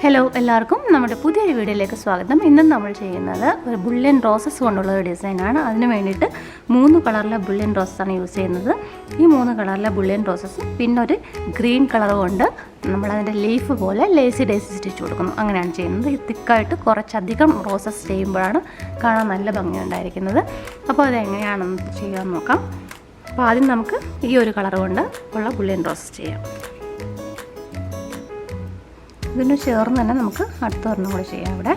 Hello എല്ലാവർക്കും നമ്മുടെ പുതിയൊരു വീഡിയോയിലേക്ക് സ്വാഗതം. ഇന്നും നമ്മൾ ചെയ്യുന്നത് ഒരു ബുള്ളിയൻ റോസസ് കൊണ്ടുള്ള ഒരു ഡിസൈനാണ്. അതിന് വേണ്ടിയിട്ട് 3 കളറിലെ ബുള്ളിയൻ റോസസാണ് യൂസ് ചെയ്യുന്നത്. ഈ 3 കളറിലെ ബുള്ളിയൻ റോസസും പിന്നെ ഒരു ഗ്രീൻ കളർ കൊണ്ട് നമ്മളതിൻ്റെ ലീഫ് പോലെ ലേസി ഡേസി സ്റ്റിച്ച് കൊടുക്കുന്നു. അങ്ങനെയാണ് ചെയ്യുന്നത്. ഈ തിക്കായിട്ട് കുറച്ചധികം റോസസ് ചെയ്യുമ്പോഴാണ് കാണാൻ നല്ല ഭംഗിയുണ്ടായിരിക്കുന്നത്. അപ്പോൾ അതെങ്ങനെയാണെന്ന് ചെയ്യാൻ നോക്കാം. അപ്പോൾ ആദ്യം നമുക്ക് ഈ ഒരു കളർ കൊണ്ട് ഉള്ള ബുള്ളിയൻ റോസസ് ചെയ്യാം. ഇതിന് ചേർന്ന് തന്നെ നമുക്ക് അടുത്ത ഒരെണ്ണം കൂടി ചെയ്യാം. ഇവിടെ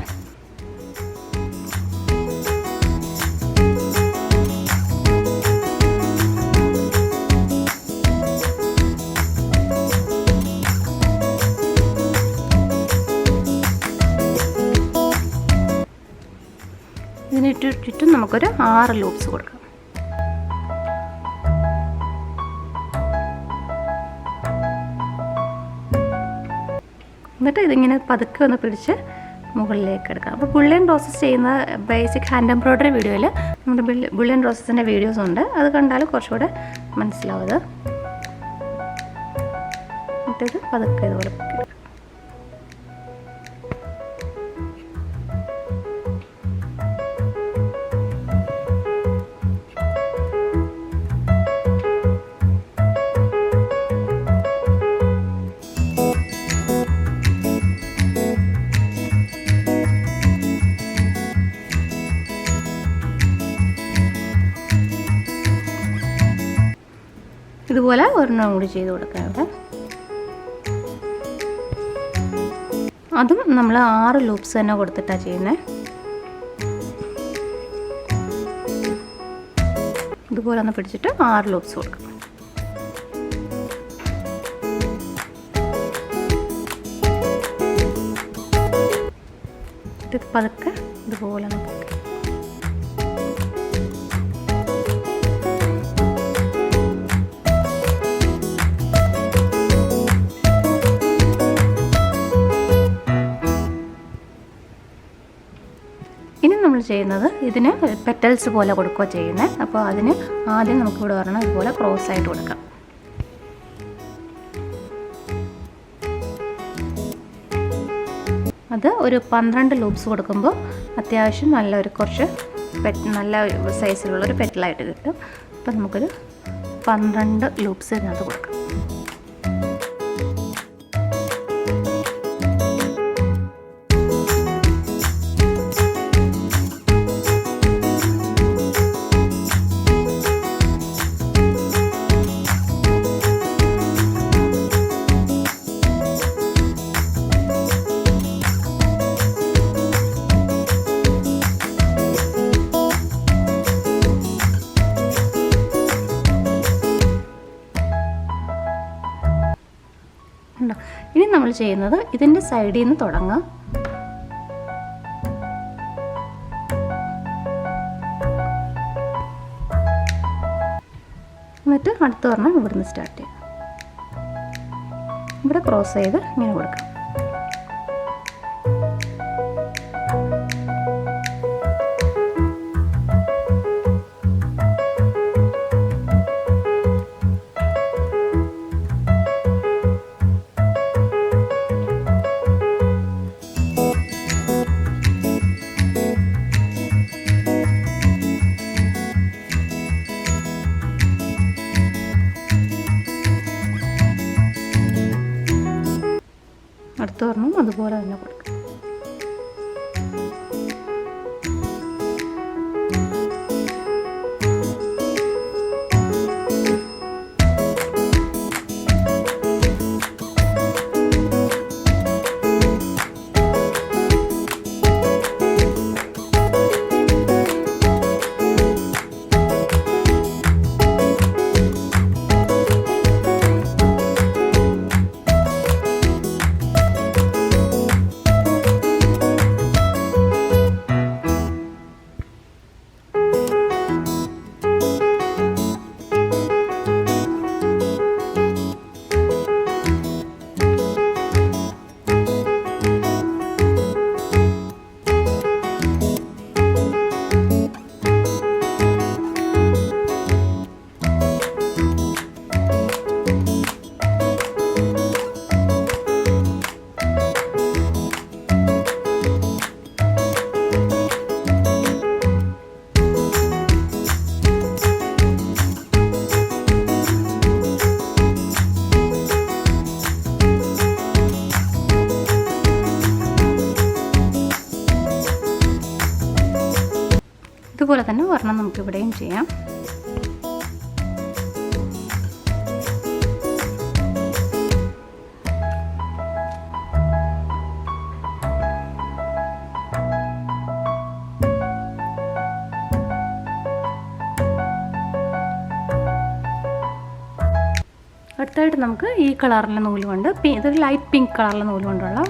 ഇതിന് ചുറ്റും നമുക്കൊരു 6 ലൂപ്സ് കൊടുക്കാം. എന്നിട്ട് ഇതിങ്ങനെ പതുക്കെ ഒന്ന് പിടിച്ച് മുകളിലേക്ക് എടുക്കാം. അപ്പോൾ ബുള്ളിയൻ റോസസ് ചെയ്യുന്ന ബേസിക് ഹാൻഡ് എംബ്രോയ്ഡറി വീഡിയോയിൽ നമ്മുടെ ബുള്ളിയൻ റോസസിൻ്റെ വീഡിയോസ് ഉണ്ട്. അത് കണ്ടാൽ കുറച്ചുകൂടെ മനസ്സിലാവും. എന്നിട്ടിത് പതുക്കെ ഇതുപോലെ ഇതുപോലെ ഒരെണ്ണം കൂടി ചെയ്ത് കൊടുക്കാം. ഇവിടെ അതും നമ്മൾ 6 ലൂപ്സ് തന്നെ കൊടുത്തിട്ടാണ് ചെയ്യുന്നത്. ഇതുപോലെ ഒന്ന് പിടിച്ചിട്ട് 6 ലൂപ്സ് കൊടുക്കാം. ഇത് പതുക്കെ ഇതുപോലെ ഒന്ന് നമ്മൾ ചെയ്യുന്നത് ഇതിന് പെറ്റൽസ് പോലെ കൊടുക്കുക ചെയ്യുന്നത്. അപ്പോൾ അതിന് ആദ്യം നമുക്കിവിടെ വരണം ഇതുപോലെ ക്രോസ് ആയിട്ട് കൊടുക്കാം. അത് ഒരു 12 ലൂപ്സ് കൊടുക്കുമ്പോൾ അത്യാവശ്യം നല്ലൊരു കുറച്ച് നല്ല സൈസിലുള്ളൊരു പെറ്റലായിട്ട് കിട്ടും. അപ്പോൾ നമുക്കൊരു 12 ലൂപ്സ് ഇതിനകത്ത് കൊടുക്കാം. ഇനി നമ്മൾ ചെയ്യുന്നത് ഇതിൻ്റെ സൈഡിൽ നിന്ന് തുടങ്ങാം. എന്നിട്ട് അടുത്ത് പറഞ്ഞാൽ ഇവിടുന്ന് സ്റ്റാർട്ട് ചെയ്യാം. ഇവിടെ ക്രോസ് ചെയ്ത് ഇങ്ങനെ കൊടുക്കാം. അടുത്ത ഒരെണ്ണം അതുപോലെ തന്നെ കൊടുക്കാം. ഇതുപോലെ തന്നെ ഒരെണ്ണം നമുക്കിവിടെയും ചെയ്യാം. അടുത്തായിട്ട് നമുക്ക് ഈ കളറിലെ നൂല് കൊണ്ട് ഇതൊരു ലൈറ്റ് പിങ്ക് കളറിലെ നൂല് കൊണ്ടുള്ള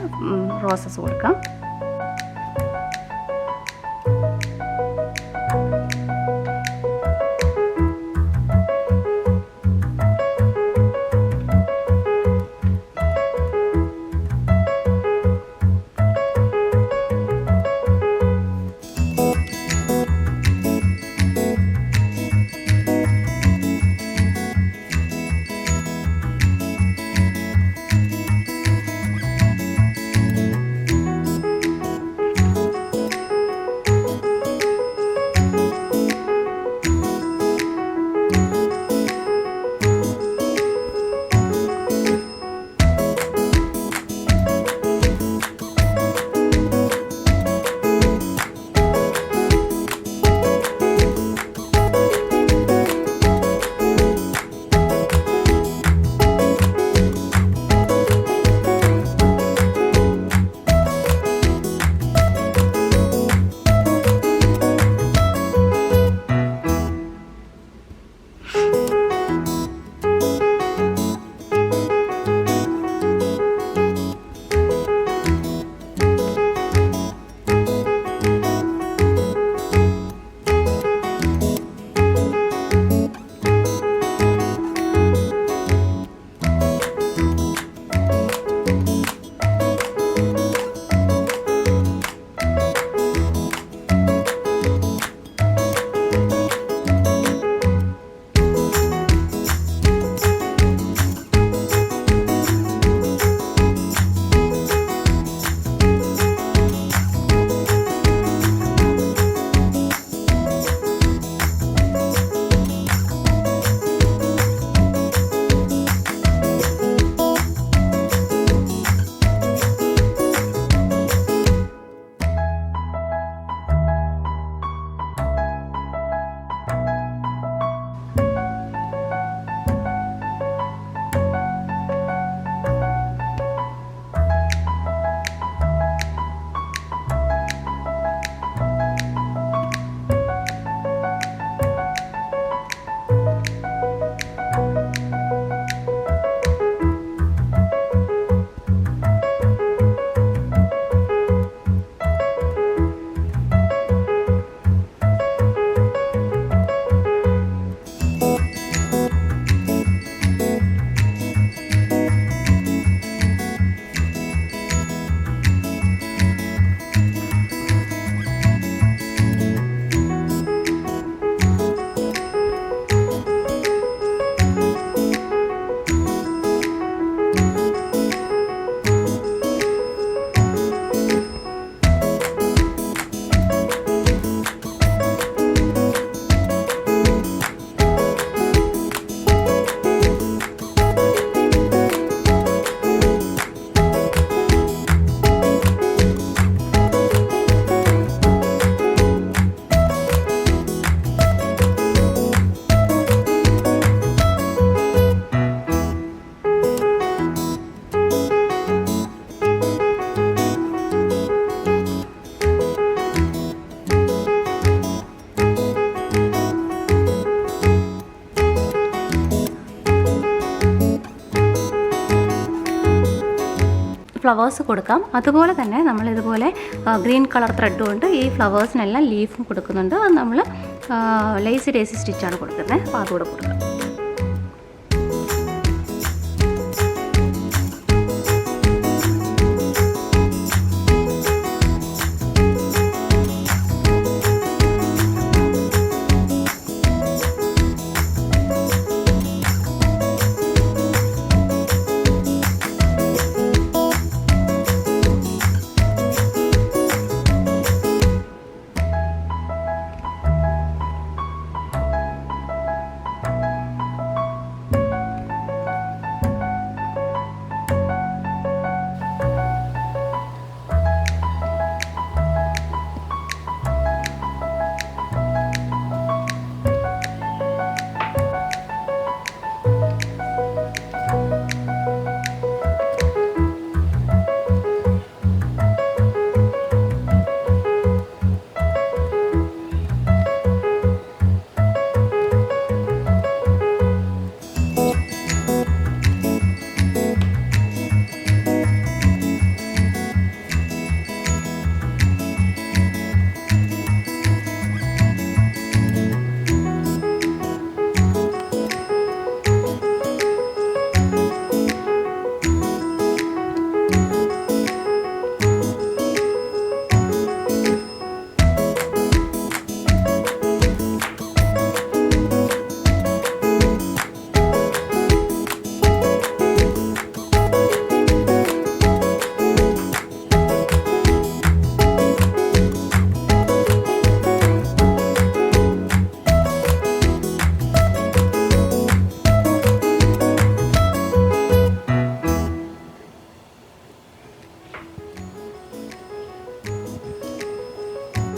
റോസസ് കൊടുക്കാം. ഫ്ലവേഴ്സ് കൊടുക്കാം. അതുപോലെ തന്നെ നമ്മൾ ഇതുപോലെ ഗ്രീൻ കളർ ത്രെഡ് കൊണ്ട് ഈ ഫ്ലവേഴ്സിനെല്ലാം ലീഫും കൊടുക്കുന്നുണ്ട്. അത് നമ്മൾ ലേസി ഡേസി സ്റ്റിച്ചാണ് കൊടുക്കുന്നത്. അപ്പോൾ അതുകൂടെ കൊടുക്കാം.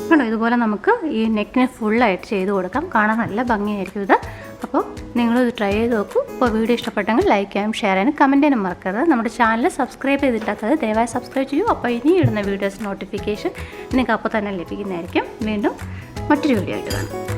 കണ്ടോ, ഇതുപോലെ നമുക്ക് ഈ നെക്കിന് ഫുള്ളായിട്ട് ചെയ്ത് കൊടുക്കാം. കാണാൻ നല്ല ഭംഗിയായിരിക്കും ഇത്. അപ്പോൾ നിങ്ങളിത് ട്രൈ ചെയ്ത് നോക്കൂ. അപ്പോൾ വീഡിയോ ഇഷ്ടപ്പെട്ടെങ്കിൽ ലൈക്ക് ചെയ്യാനും ഷെയർ ചെയ്യാനും കമൻറ്റ് ചെയ്യാനും മറക്കരുത്. നമ്മുടെ ചാനൽ സബ്സ്ക്രൈബ് ചെയ്തിട്ടാത്തത് ദയവായി സബ്സ്ക്രൈബ് ചെയ്യൂ. അപ്പോൾ ഇനി ഇടുന്ന വീഡിയോസ് നോട്ടിഫിക്കേഷൻ നിങ്ങൾക്ക് അപ്പോൾ തന്നെ ലഭിക്കുന്നതായിരിക്കും. വീണ്ടും മറ്റൊരു വീഡിയോ ആയിട്ട് കാണാം.